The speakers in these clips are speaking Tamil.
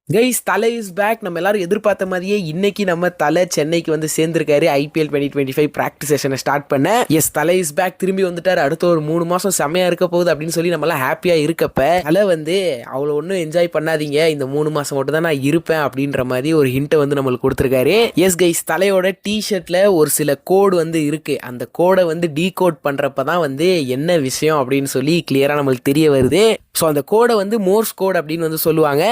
கைஸ் தலை இஸ் பேக். நம்ம எல்லாரும் எதிர்பார்த்த மாதிரியே இன்னைக்கு நம்ம தலை சென்னைக்கு வந்து சேர்ந்திருக்காரு. ஐபிஎல் 2025 ப்ராக்டிஸ் செஷனை ஸ்டார்ட் பண்ண. எஸ், தலை இஸ் பேக், திரும்பி வந்துட்டார். அடுத்த ஒரு 3 மாசம் செம்மையா இருக்க போகுது அப்படின்னு சொல்லி நம்மளாம் ஹாப்பியா இருக்கப்ப, தலை வந்து அவ்வளோ ஒன்றும் என்ஜாய் பண்ணாதீங்க, இந்த 3 மாசம் மட்டும் தான் நான் இருப்பேன் அப்படின்ற மாதிரி ஒரு ஹிண்ட்டை வந்து நம்மளுக்கு கொடுத்துருக்காரு. எஸ் கைஸ், தலையோட டிஷர்ட்ல ஒரு சில கோடு வந்து இருக்கு. அந்த கோடை வந்து டீகோட் பண்றப்ப தான் வந்து என்ன விஷயம் அப்படின்னு சொல்லி கிளியரா நம்மளுக்கு தெரிய வருது. ஸோ அந்த கோடை வந்து மோர்ஸ் கோட் அப்படின்னு வந்து சொல்லுவாங்க.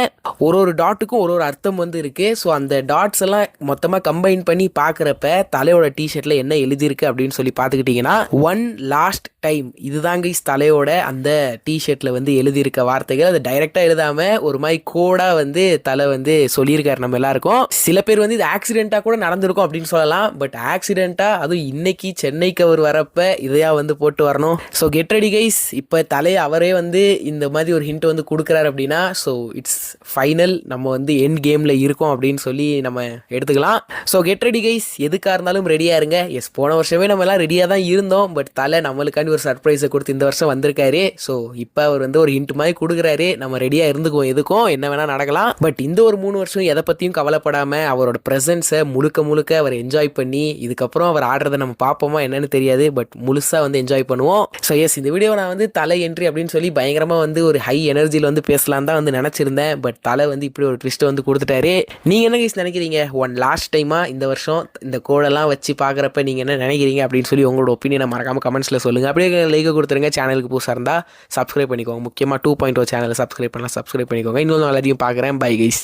ஒரு ஒரு டாட்டுக்கும் ஒரு ஒரு அர்த்தம் வந்து இருக்கு. ஸோ அந்த டாட்ஸ் எல்லாம் மொத்தமாக கம்பைன் பண்ணி பார்க்குறப்ப தலையோட டிஷர்ட்ல என்ன எழுதியிருக்கு அப்படின்னு சொல்லி பார்த்துக்கிட்டிங்கன்னா, ஒன் லாஸ்ட் டைம். இதுதாங்க தலையோட அந்த டிஷர்ட்ல வந்து எழுதியிருக்க வார்த்தைகள். அது டைரக்டா எழுதாம ஒரு மாதிரி கோடா வந்து தலை வந்து சொல்லியிருக்காரு நம்ம எல்லாருக்கும். சில பேர் வந்து இது ஆக்சிடென்ட்டா கூட நடந்திருக்கும் அப்படின்னு சொல்லலாம். பட் ஆக்சிடென்ட்டா அதுவும் இன்னைக்கு சென்னைக்கு அவர் வரப்ப இதையா வந்து போட்டு வரணும். So get ready guys. இப்போ தலை அவரே வந்து இந்த மாதிரி ஒரு ஹிண்ட் வந்து கொடுக்குறாரு அப்படின்னா, ஸோ இட்ஸ் ஃபைனல், நம்ம வந்து எண்ட் கேமில் இருக்கோம் அப்படின்னு சொல்லி நம்ம எடுத்துக்கலாம். ஸோ கெட் ரெடி கைஸ், எதுக்காக இருந்தாலும் ரெடியாக இருங்க. எஸ், போன வருஷமே நம்ம எல்லாம் ரெடியாக தான் இருந்தோம். பட் தலை நம்மளுக்காண்டி ஒரு சர்ப்ரைஸை கொடுத்து இந்த வருஷம் வந்திருக்காரு. ஸோ இப்போ அவர் வந்து ஒரு ஹிண்ட் மாதிரி கொடுக்குறாரு. நம்ம ரெடியாக இருந்துக்குவோம், எதுக்கும் என்ன வேணால் நடக்கலாம். பட் இந்த ஒரு 3 வருஷம் எதை பற்றியும் கவலைப்படாமல் அவரோட ப்ரெசன்ஸை முழுக்க முழுக்க அவர் என்ஜாய் பண்ணி, இதுக்கப்புறம் அவர் ஆடுறதை நம்ம பார்ப்போமா என்னன்னு தெரியாது, பட் முழுசாக வந்து என்ஜாய் பண்ணுவோம். ஸோ எஸ், இந்த வீடியோ நான் வந்து தலை என்ட்ரி அப்படின்னு சொல்லி பயங்கரமாக வந்து ஒரு ஹை எனர்ஜியில் வந்து பேசலாம் தான் வந்து நினச்சிருந்தேன். பட் தலை வந்து இப்படி ஒரு ட்விஸ்ட் வந்து கொடுத்துட்டாரு. நீங்கள் என்ன கைஸ் நினைக்கிறீங்க? ஒன் லாஸ்ட் டைமாக இந்த வருஷம் இந்த கோடெல்லாம் வச்சு பார்க்குறப்ப நீங்கள் என்ன நினைக்கிறீங்க அப்படின்னு சொல்லி உங்களோட ஒப்பீனியனை மறக்காமல் கமெண்ட்ஸில் சொல்லுங்கள். அப்படியே லைக் கொடுத்துருங்க. சேனலுக்கு புதுசாக இருந்தால் சப்ஸ்கிரைப் பண்ணிக்கோங்க. முக்கியமாக 2.0 சேனலை சப்ஸ்கிரைப் பண்ணலாம், சப்ஸ்கிரைப் பண்ணிக்கோங்க. இன்னொன்று எல்லாத்தையும் பார்க்குறேன். Bye guys.